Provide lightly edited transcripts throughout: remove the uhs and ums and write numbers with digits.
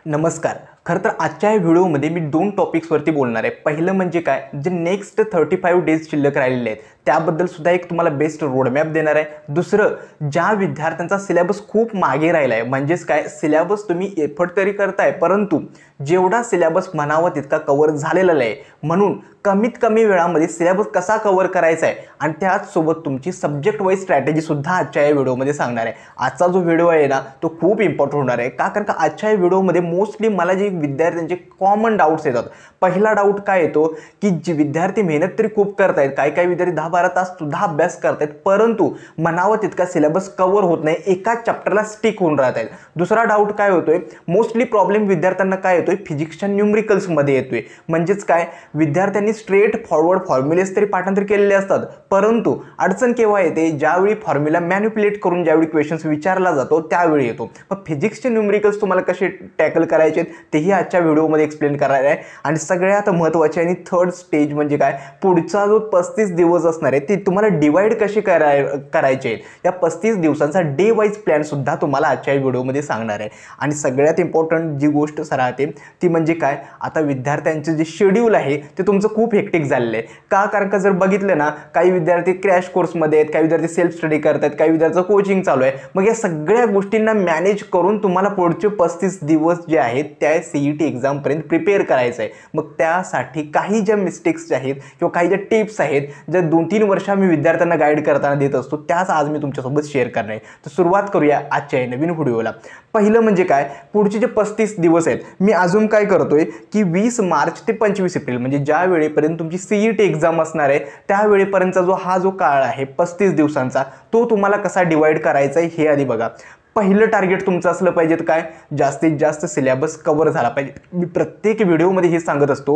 नमस्कार. खरं तर आजच्या या व्हिडिओमध्ये मी दोन टॉपिक्सवरती बोलणार आहे. पहिलं म्हणजे काय, जे नेक्स्ट 35 डेज शिल्लक राहिलेले आहेत त्याबद्दल सुद्धा एक तुम्हाला बेस्ट रोडमॅप देणार आहे. दुसरं, ज्या विद्यार्थ्यांचा सिलेबस खूप मागे राहिला आहे, म्हणजेच काय, सिलेबस तुम्ही एफर्ट तरी करताय परंतु जेवढा सिलेबस म्हणावा तितका कव्हर झालेला आहे, म्हणून कमीत कमी वेळामध्ये सिलेबस कसा कव्हर करायचा आहे आणि त्याचसोबत तुमची सब्जेक्ट वाईज स्ट्रॅटेजी सुद्धा आजच्या या व्हिडिओमध्ये सांगणार आहे. आजचा जो व्हिडिओ आहे ना तो खूप इम्पॉर्टंट होणार आहे. कारण का आजच्या या व्हिडिओमध्ये मोस्टली मला जे विद्यार्थ्यांचे कॉमन डाऊट्स येतात. पहिला डाऊट काय येतो की जे विद्यार्थी मेहनत तरी खूप करतायत, काही विद्यार्थी 10-12 तास सुद्धा अभ्यास करतायत परंतु म्हणावं तितका सिलेबस कव्हर होत नाही, एकाच चॅप्टरला स्टिक होऊन राहत आहेत. दुसरा डाऊट काय होतोय, मोस्टली प्रॉब्लेम विद्यार्थ्यांना काय येतोय, फिजिक्सच्या न्यूमरिकल्समध्ये येतोय. म्हणजेच काय, विद्यार्थ्यांनी स्ट्रेट फॉरवर्ड फॉर्म्युलेस तरी पाठांतर केलेले असतात परंतु अडचण केव्हा येते, ज्यावेळी फॉर्म्युला मॅनिप्युलेट करून ज्यावेळी क्वेश्चन्स विचारला जातो त्यावेळी येतो. मग फिजिक्सचे न्यूमरिकल्स तुम्हाला कसे टॅकल करायचे तेही आजच्या व्हिडिओमध्ये एक्सप्लेन करणार आहे. आणि सगळ्यात महत्त्वाचे आणि थर्ड स्टेज म्हणजे काय, पुढचा जो 35 दिवस असणार आहे ते तुम्हाला डिवाइड कसे करायचे आहेत, या 35 दिवसांचा डे वाईज प्लॅन सुद्धा तुम्हाला आजच्या व्हिडिओमध्ये सांगणार आहे. आणि सगळ्यात इम्पॉर्टंट जी गोष्ट राहते ती म्हणजे काय, आता विद्यार्थ्यांचे जे शेड्यूल आहे ते तुमचं खूप हेक्टिक झालेलं आहे. कारण का जर बघितलं ना, काही विद्यार्थी क्रॅश कोर्समध्ये आहेत, काही विद्यार्थी सेल्फ स्टडी करतात, काही विद्यार्थ्यांचं कोचिंग चालू आहे. मग या सगळ्या गोष्टींना मॅनेज करून तुम्हाला पुढचे 35 दिवस जे आहेत त्या CET एक्झामपर्यंत प्रिपेअर करायचं आहे. मग त्यासाठी काही ज्या मिस्टेक्स आहेत किंवा काही ज्या टिप्स आहेत, ज्या 2-3 वर्ष मी विद्यार्थ्यांना गाईड करताना देत असतो, त्याच आज मी तुमच्यासोबत शेअर करणार आहे. तर सुरुवात करूया आजच्या या नवीन व्हिडिओला. पहिलं म्हणजे काय, पुढचे जे 35 दिवस आहेत मी अजून काय करतोय की 20 मार्च ते 25 एप्रिल म्हणजे ज्या वेळेपर्यंत तुमची CET एक्झाम असणार आहे त्यावेळेपर्यंतचा जो काळ आहे 35 दिवसांचा, तो तुम्हाला कसा डिवाइड करायचा आहे हे आधी बघा. पहिलं टार्गेट तुमचं असलं पाहिजे काय, जास्तीत जास्त सिलेबस कव्हर झाला पाहिजे. मी प्रत्येक व्हिडिओमध्ये हे सांगत असतो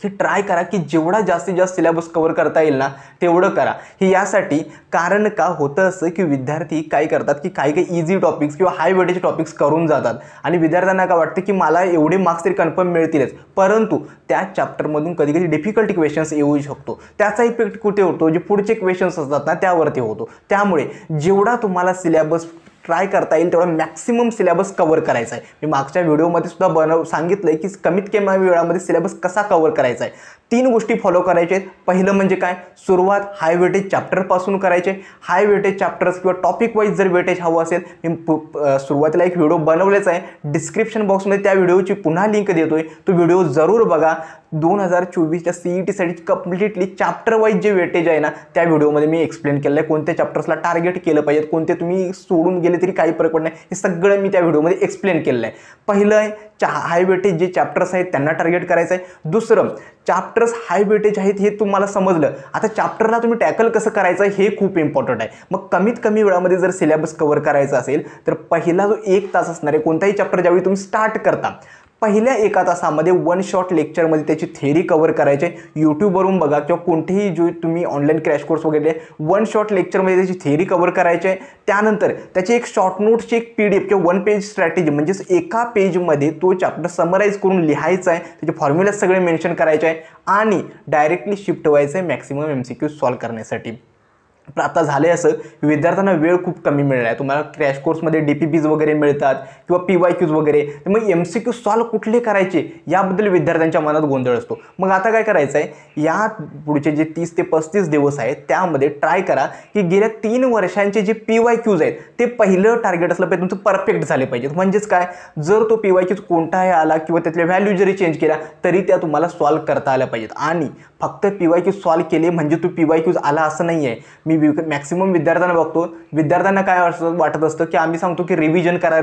की ट्राय करा की जेवढा जास्तीत जास्त सिलेबस कव्हर करता येईल ना तेवढं करा. हे यासाठी कारण का होतं असं की विद्यार्थी काय करतात की काही इझी टॉपिक्स किंवा हाय वेटेज टॉपिक्स करून जातात आणि विद्यार्थ्यांना काय वाटतं की मला एवढे मार्क्स तरी कन्फर्म मिळतीलच, परंतु त्या चॅप्टरमधून कधी डिफिकल्ट क्वेश्चन्स येऊ शकतो. त्याचा इफेक्ट कुठे होतो, जे पुढचे क्वेश्चन्स असतात ना त्यावरती होतो. त्यामुळे जेवढा तुम्हाला सिलेबस ट्राय करता येईल तेवढा मॅक्सिमम सिलेबस कव्हर करायचा आहे. मी मागच्या व्हिडिओमध्ये सुद्धा सांगितलं की कमीत कमी वेळामध्ये सिलेबस कसा कव्हर करायचा आहे. 3 गोष्टी फॉलो करायच्या आहेत. पहिलं म्हणजे काय, सुरुवात हाय वेटेज चॅप्टरपासून करायचे. हाय वेटेज चॅप्टर्स किंवा टॉपिक वाईज जर वेटेज हवं असेल, मी सुरुवातीला एक व्हिडिओ बनवलेच आहे, डिस्क्रिप्शन बॉक्समध्ये त्या व्हिडिओची पुन्हा लिंक देतोय, तो व्हिडिओ जरूर बघा. 2024च्या CETसाठी कम्प्लिटली चॅप्टर वाईज जे वेटेज आहे ना त्या व्हिडिओमध्ये मी एक्सप्लेन केलं आहे. कोणत्या चॅप्टर्सला टार्गेट केलं पाहिजे, कोणते तुम्ही सोडून गेले तरी काही फरक पडत नाही, हे सगळं मी त्या व्हिडिओमध्ये एक्सप्लेन केलं आहे. पहिलं आहे हाय वेटेज जे चॅप्टर्स आहेत त्यांना टार्गेट करायचं आहे. दुसरं, चॅप्टर्स हाय वेटेज आहेत हे तुम्हाला समजलं, आता चॅप्टरला तुम्ही टॅकल कसं करायचं हे खूप इम्पॉर्टंट आहे. मग कमीत कमी वेळामध्ये जर सिलेबस कव्हर करायचा असेल तर पहिला जो 1 तास असणार आहे कोणताही चॅप्टर ज्यावेळी तुम्ही स्टार्ट करता, पहिल्या 1 तासामध्ये 1 शॉट लेक्चरमध्ये त्याची थेरी कव्हर करायचे. यूट्यूबवरून बघा किंवा कोणतेही जो तुम्ही ऑनलाईन क्रॅश कोर्स वगैरे 1 शॉट लेक्चरमध्ये त्याची थेरी कव्हर करायचे. त्यानंतर त्याची एक शॉर्ट नोट्सची एक PDF किंवा 1 पेज स्ट्रॅटेजी म्हणजेच एका पेजमध्ये तो चॅप्टर समराईज करून लिहायचा आहे, त्याचे फॉर्म्युला सगळे मेन्शन करायचे आहे आणि डायरेक्टली शिफ्ट व्हायचं आहे मॅक्सिमम MCQ सॉल्व करण्यासाठी. आता झाले असं, विद्यार्थ्यांना वेळ खूप कमी मिळाला आहे. तुम्हाला क्रॅश कोर्समध्ये DPPs वगैरे मिळतात किंवा PYQs वगैरे, मग MCQ सॉल्व कुठले करायचे याबद्दल विद्यार्थ्यांच्या मनात गोंधळ असतो. मग आता काय करायचं आहे, या पुढचे जे 30 ते 35 दिवस आहेत त्यामध्ये ट्राय करा की गेल्या 3 वर्षांचे जे PYQs आहेत ते पहिलं टार्गेट असलं पाहिजे तुमचं परफेक्ट झाले पाहिजेत. म्हणजेच काय, जर तो PYQs कोणताही आला किंवा त्यातल्या व्हॅल्यू जरी चेंज केला तरी त्या तुम्हाला सॉल्व करता आल्या पाहिजेत. आणि फक्त PYQs सॉल्व केले म्हणजे तो PYQs आला असं नाही आहे. मी मॅक्सिमम विद्यार्थ्यांना बघतो, विद्यार्थ्यांना काय वाटत असतं की आम्ही सांगतो की रिव्हिजन करा.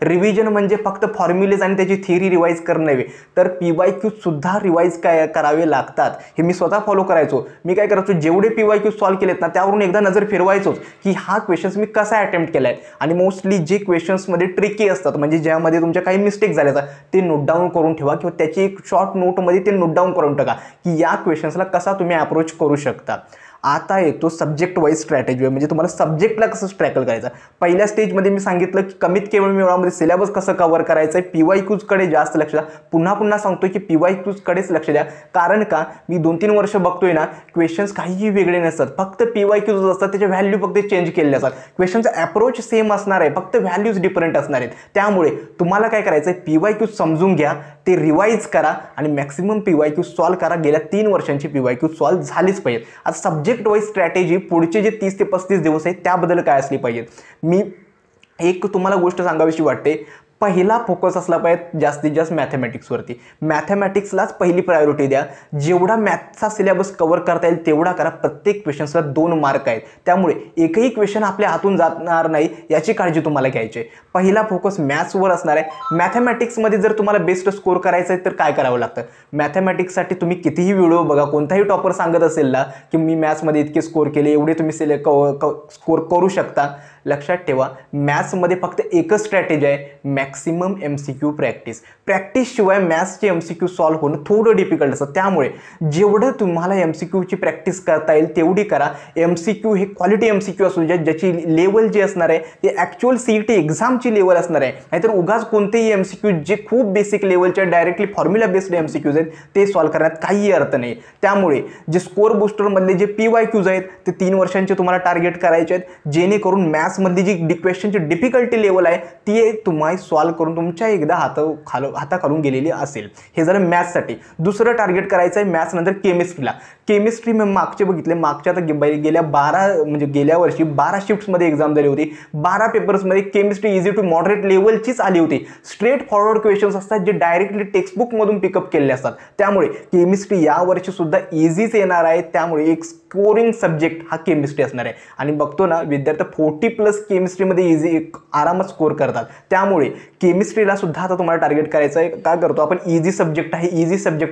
रिव्हिजन म्हणजे फक्त फॉर्म्युलेज आणि त्याची थिअरी रिवाईज करणं नव्हे, तर PYQs सुद्धा रिवाईज करावे लागतात. हे मी स्वतः फॉलो करायचो. मी काय करायचो, जेवढे PYQs सॉल्व केलेत ना त्यावरून एकदा नजर फिरवायचोच की हा क्वेश्चन्स मी कसा अटेम्प्ट केलाय. आणि मोस्टली जे क्वेश्चन्समध्ये ट्रिकी असतात म्हणजे ज्यामध्ये तुमच्या काही मिस्टेक झाल्या ते नोट डाऊन करून ठेवा किंवा त्याची एक शॉर्ट नोटमध्ये ते नोट डाऊन करून टाका की या क्वेश्चन्सला कसा तुम्ही अप्रोच करू शकता. आता येतो सब्जेक्ट वाईज स्ट्रॅटेजी, म्हणजे तुम्हाला सब्जेक्टला कसं टॅकल करायचं. पहिल्या स्टेजमध्ये मी सांगितलं की कमीत कमी वेळामध्ये सिलेबस कसं कव्हर करायचं आहे, PYQकडे जास्त लक्ष द्या. पुन्हा सांगतोय की PYQकडेच लक्ष द्या. कारण का मी 2-3 वर्ष बघतोय ना, क्वेश्चन्स काहीही वेगळे नसतात, फक्त PYQज असतात, त्याचे व्हॅल्यू फक्त चेंज केलेले असतात. क्वेश्चनचा अप्रोच सेम असणार आहे, फक्त व्हॅल्यूज डिफरंट असणार आहेत. त्यामुळे तुम्हाला काय करायचं आहे, PYQ समजून घ्या, ते रिवाइज करा आणि मॅक्सिमम PYQ सॉल्व करा. गेल्या 3 वर्षांची PYQ सॉल्व झालीच पाहिजे. आता सब्जेक्ट वाईज स्ट्रॅटेजी पुढचे जे 30 ते 35 दिवस आहेत त्याबद्दल काय असली पाहिजे. मी एक तुम्हाला गोष्ट सांगावीशी वाटते. पहिला फोकस असला पाहिजे जास्तीत जास्त मॅथमॅटिक्सवरती. मॅथमॅटिक्सलाच पहिली प्रायोरिटी द्या. जेवढा मॅथचा सिलेबस कव्हर करता येईल तेवढा करा. प्रत्येक क्वेश्चन्सला 2 मार्क आहेत, त्यामुळे एकही क्वेश्चन आपल्या हातून जाणार नाही याची काळजी तुम्हाला घ्यायची आहे. पहिला फोकस मॅथ्सवर असणार आहे. मॅथमॅटिक्समध्ये जर तुम्हाला बेस्ट स्कोर करायचा आहे तर काय करावं लागतं. मॅथमॅटिक्ससाठी तुम्ही कितीही व्हिडिओ बघा, कोणताही टॉपर सांगत असेल ना की मी मॅथ्समध्ये इतके स्कोर केले, एवढे तुम्ही स्कोर करू शकता. लक्षात ठेवा, मॅथ्समध्ये फक्त एकच स्ट्रॅटेजी आहे, मॅक्सिमम MCQ प्रॅक्टिस. प्रॅक्टिसशिवाय मॅथ्सचे MCQ सॉल्व होणं थोडं डिफिकल्ट असतं. त्यामुळे जेवढं तुम्हाला MCQची प्रॅक्टिस करता येईल तेवढी करा. MCQ हे क्वालिटी MCQ असू द्या, ज्याची लेवल जी असणार आहे ते ॲक्च्युअल CET एक्झामची लेवल असणार आहे. नाहीतर उगाच कोणतेही MCQ जे खूप बेसिक लेवलच्या डायरेक्टली फॉर्म्युला बेस्ड MCQज आहेत ते सॉल्व करण्यात काहीही अर्थ नाही. त्यामुळे जे स्कोर बूस्टरमधले जे PYQज आहेत ते 3 वर्षांचे तुम्हाला टार्गेट करायचे आहेत, जेणेकरून मॅथ्समधली जी क्वेश्चनची डिफिकल्टी लेवल आहे ती तुम्हाला सॉल्व करून तुमच्या एकदा हाताखालून गेलेली असेल. हे झालं मॅथ्ससाठी. दुसरं टार्गेट करायचं आहे मॅथ्स नंतर केमिस्ट्रीला. केमिस्ट्री मी मागचे बघितले, मागच्या तर गेल्या वर्षी 12 शिफ्ट्समध्ये एक्झाम झाली होती. 12 पेपर्समध्ये केमिस्ट्री इझी टू मॉडरेट लेवलचीच आली होती. स्ट्रेट फॉरवर्ड क्वेश्चन्स असतात जे डायरेक्टली टेक्स्टबुकमधून पिकअप केलेले असतात. त्यामुळे केमिस्ट्री यावर्षी सुद्धा इझीच येणार आहे. त्यामुळे एक स्कोरिंग सब्जेक्ट हा केमिस्ट्री असणार आहे. आणि बघतो ना विद्यार्थी 40+ केमिस्ट्रीमध्ये इझी आरामात स्कोर करतात. त्यामुळे केमिस्ट्रीला सुद्धा आता तुम्हाला टार्गेट करायचं आहे. काय करतो आपण, इझी सब्जेक्ट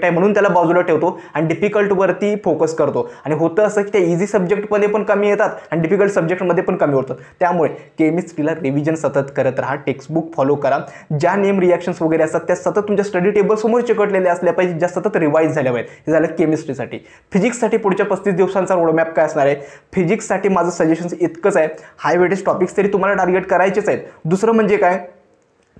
आहे म्हणून त्याला बाजूला ठेवतो आणि डिफिकल्टवरती फोकस करतो. आणि होतं असं की त्या इझी सब्जेक्टमध्ये पण कमी येतात आणि डिफिकल्ट सब्जेक्टमध्ये पण कमी होतात. त्यामुळे केमिस्ट्रीला रिव्हिजन सतत करत राहा, टेक्स्टबुक फॉलो करा. ज्या नेम रिॲक्शन्स वगैरे असतात त्या सतत तुमच्या स्टडी टेबल समोर चिकटलेल्या असल्या पाहिजे, ज्या सतत रिवाईज झाल्या पाहिजेत. हे झालं केमिस्ट्रीसाठी. फिजिक्ससाठी पुढच्या 35 दिवसांचा रोडमॅप काय असणार आहे. फिजिक्ससाठी माझं सजेशन इतकंच आहे, हाय वेटेज टॉपिक्स तरी तुम्हाला टार्गेट करायचेच आहेत. दुसरं म्हणजे काय,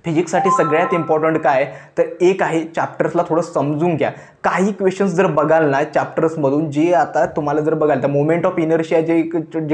फिजिक्ससाठी सगळ्यात इम्पॉर्टंट काय तर एक आहे चॅप्टर्सला थोडं समजून घ्या. काही क्वेश्चन्स जर बघाल ना चॅप्टर्समधून, जे आता तुम्हाला जर बघाल तर मोमेंट ऑफ इनर्शिया जे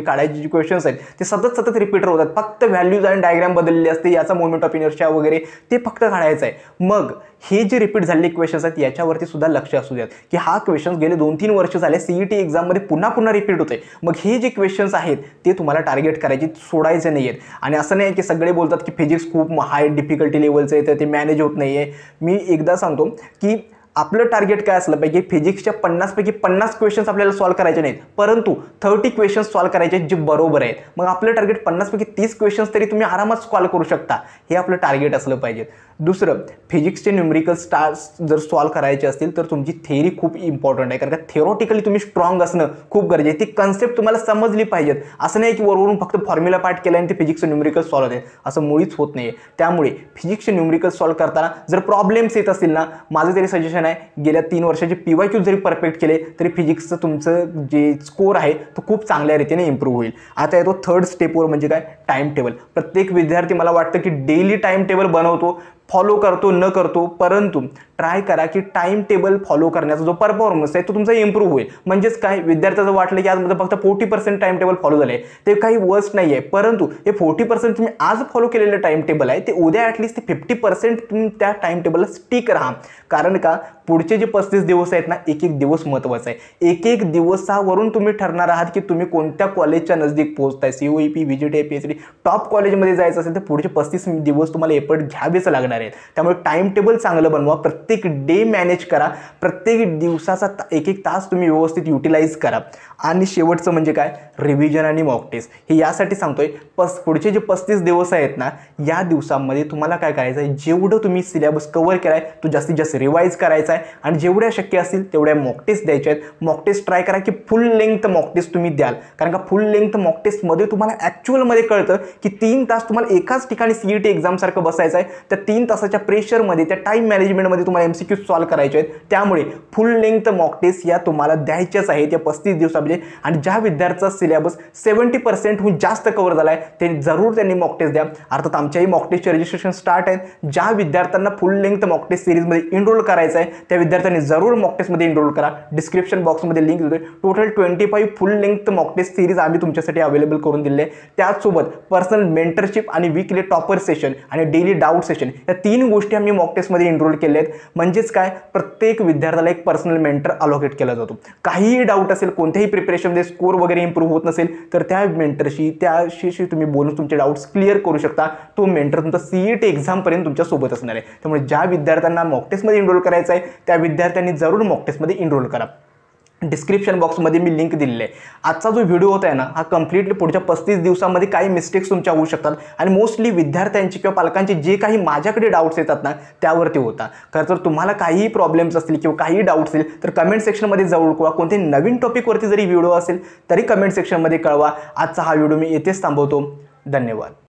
काढायचे जे क्वेश्चन्स आहेत ते सतत रिपीट होतात. फक्त व्हॅल्यूज आणि डायग्राम बदललेली असते, याचा मोमेंट ऑफ इनर्शिया वगैरे ते फक्त काढायचं आहे. मग हे जे रिपीट झालेले क्वेश्चन्स आहेत याच्यावरती सुद्धा लक्ष असू द्यात की हा क्वेश्चन्स गेले 2-3 वर्ष झाले CET एक्झाममध्ये पुन्हा रिपीट होते. मग हे जे क्वेश्चन्स आहेत ते तुम्हाला टार्गेट करायचे, सोडायचे नाही आहेत. आणि असं नाही की सगळे बोलतात की फिजिक्स खूप हाय डिफिकल्टी लेवलचं आहे तर ते मॅनेज होत नाही आहे. मी एकदा सांगतो की आपलं टार्गेट काय असलं पाहिजे, फिजिक्सच्या 50 पैकी 50 क्वेश्चन्स आपल्याला सॉल्व करायचे नाहीत, परंतु 30 क्वेश्चन्स सॉल्व करायचे जे बरोबर आहेत. मग आपलं टार्गेट 50 पैकी 30 क्वेश्चन्स तरी तुम्ही आरामात सॉल्व करू शकता, हे आपलं टार्गेट असलं पाहिजे. दुसरं, फिजिक्सचे न्यूमरिकल स्टार्स जर सॉल्व करायचे असतील तर तुमची थेअरी खूप इम्पॉर्टंट आहे. कारण का थेरोटिकली तुम्ही स्ट्रॉंग असणं खूप गरजेचं आहे. ती कन्सेप्ट तुम्हाला समजली पाहिजेत. असं नाही की वरून फक्त फॉर्म्युला पाठ केला आणि ते फिजिक्सचे न्यूमरिकल सॉल्व होते, असं मुळीच होत नाही. त्यामुळे फिजिक्सचे न्यूमरिकल सॉल्व करताना जर प्रॉब्लेम्स येत असतील ना, माझं तरी सजेशन आहे गेल्या 3 वर्षाचे PYQ जरी परफेक्ट केले तरी फिजिक्सचं तुमचं जे स्कोर आहे तो खूप चांगल्या रीतीने इम्प्रूव्ह होईल. आता येतो थर्ड स्टेपवर, म्हणजे काय, टाइम टेबल. प्रत्येक विद्यार्थी मला वाटतं की डेली टाइम टेबल बनवतो, फॉलो करतो न करतो, परंतु ट्राय करा की टाइम टेबल फॉलो करण्याचा जो परफॉर्मन्स आहे तो तुमचा इम्प्रूव्ह होईल. म्हणजेच काय, विद्यार्थ्याचं वाटलं की आज माझं फक्त 40% टाइम टेबल फॉलो झाले, ते काही वर्स्ट नाही आहे, परंतु हे 40% तुम्ही आज फॉलो केलेलं टाइम टेबल आहे ते उद्या ॲटलिस्ट ते 50% तुम्ही त्या टाइम टेबलला स्टिक राहा. कारण का, पुढचे जे 35 दिवस आहेत ना, एक दिवस महत्त्वाचा आहे. एक दिवसावरून तुम्ही ठरणार आहात की तुम्ही कोणत्या कॉलेजच्या नजदीक पोहोचताय. COEP, VGT, PhD टॉप कॉलेजमध्ये जायचं असेल तर पुढचे 35 दिवस तुम्हाला एफर्ट घ्यावेच लागणार आहेत. त्यामुळे टाइम टेबल चांगलं बनवा, प्रत्येक डे मॅनेज करा, प्रत्येक दिवसाचा एक तास तुम्ही व्यवस्थित युटिलाइज करा. आणि शेवटचं म्हणजे काय, रिव्हिजन आणि मॉक टेस्ट. हे यासाठी सांगतोय, पुढचे जे 35 दिवस आहेत ना, या दिवसांमध्ये तुम्हाला काय करायचं आहे, जेवढं तुम्ही सिलेबस कव्हर केलाय तो जास्तीत जास्त रिवाइज करायचा आहे आणि जेवढ्या शक्य असतील तेवढ्या मॉक टेस्ट द्यायच्या आहेत. मॉक टेस्ट ट्राय करा की फुल लेंथ मॉक टेस्ट तुम्ही द्याल. कारण का फुल लेंथ मॉक टेस्टमध्ये तुम्हाला ॲक्च्युअलमध्ये कळतं की 3 तास तुम्हाला एकाच ठिकाणी CET एक्झामसारखं बसायचं आहे. त्या 3 3 तासाच्या प्रेशरमध्ये त्या टाईम मॅनेजमेंटमध्ये तुम्हाला MCQ सॉल्व्ह करायचे आहेत. त्यामुळे फुल लेंग्थ मॉक टेस्ट या तुम्हाला द्यायच्याच आहेत या 35 दिवसामध्ये. आणि ज्या विद्यार्थ्याचा सिलेबस 70% जास्त कव्हर झाला आहे ते जरूर त्यांनी मॉक टेस्ट द्या. अर्थात आमच्याही मॉक टेस्टचे रजिस्ट्रेशन स्टार्ट आहेत. ज्या विद्यार्थ्यांना फुल लेंग्थ मॉक टेस्ट सिरीजमध्ये इनरोल करायचं आहे त्या विद्यार्थ्यांनी जरूर मॉक टेस्टमध्ये इनरोल करा. डिस्क्रिप्शन बॉक्समध्ये लिंक देतोय. Total 25 full length mock test series आम्ही तुमच्यासाठी अवेलेबल करून दिले आहे. त्याचसोबत पर्सनल मेंटरशिप आणि वीकली टॉपर सेशन आणि डेली डाऊट सेशन या 3 गोष्टी आम्ही मॉक टेस्टमध्ये इनरोल केल्या आहेत. म्हणजेच काय, प्रत्येक विद्यार्थ्याला एक पर्सनल मेंटर अलोकेट केला जातो. काहीही डाऊट असेल, कोणत्याही प्रिपरेशनमध्ये स्कोर वगैरे इम्प्रूव्ह होत नसेल तर त्या मेंटरशी त्याशी तुम्ही बोलून तुमचे डाऊट्स क्लिअर करू शकता. तो मेंटर तुमचा CET एक्झामपर्यंत तुमच्या सोबत असणार आहे. त्यामुळे ज्या विद्यार्थ्यांना मॉक टेस्टमध्ये इनरोल करायचं आहे त्या विद्यार्थ्यांनी जरूर मॉक टेस्टमध्ये इनरोल करा. डिस्क्रिप्शन बॉक्समध्ये मी लिंक दिलेली आहे. आजचा जो व्हिडिओ होता आहे ना, हा कम्प्लिटली पुढच्या 35 दिवसामध्ये काही मिस्टेक्स तुमच्या होऊ शकतात आणि मोस्टली विद्यार्थ्यांची किंवा पालकांचे जे काही माझ्याकडे डाऊट्स येतात ना त्यावरती होता. खरं तर तुम्हाला काहीही प्रॉब्लेम्स असतील किंवा काही डाऊट्स असतील तर कमेंट सेक्शनमध्ये जरूर कळवा. कोणत्याही नवीन टॉपिकवरती जरी व्हिडिओ असेल तरी कमेंट सेक्शनमध्ये कळवा. आजचा हा व्हिडिओ मी येथेच थांबवतो. धन्यवाद.